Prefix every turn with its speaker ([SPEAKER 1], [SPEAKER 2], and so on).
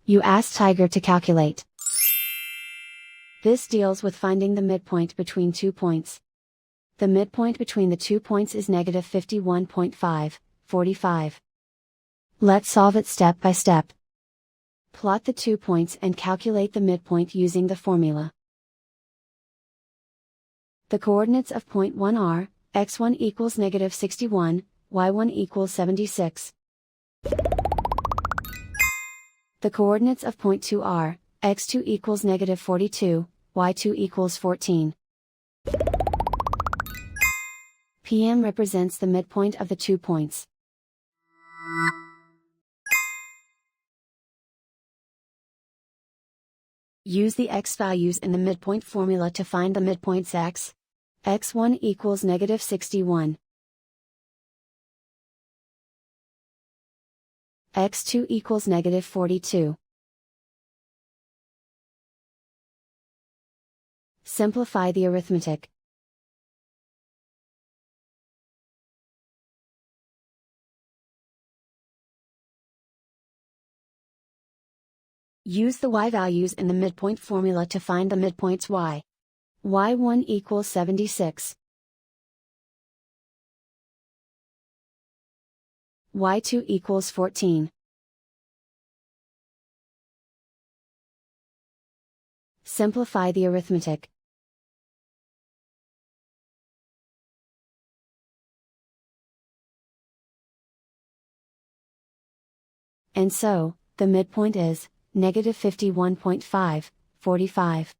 [SPEAKER 1] You ask Tiger to calculate. This deals with finding the midpoint between 2 points. The midpoint between the 2 points is negative 51.5, 45. Let's solve it step by step. Plot the 2 points and calculate the midpoint using the formula. The coordinates of point 1 are, x1 equals negative 61, y1 equals 76. The coordinates of point 2 are, x2 equals negative 42, y2 equals 14. PM represents the midpoint of the 2 points. Use the x values in the midpoint formula to find the midpoints x. x1 equals negative 61. x2 equals negative 42. Simplify the arithmetic. Use the y values in the midpoint formula to find the midpoints y. y1 equals 76. y2 equals 14. Simplify the arithmetic. And so, the midpoint is negative 51.5, 45.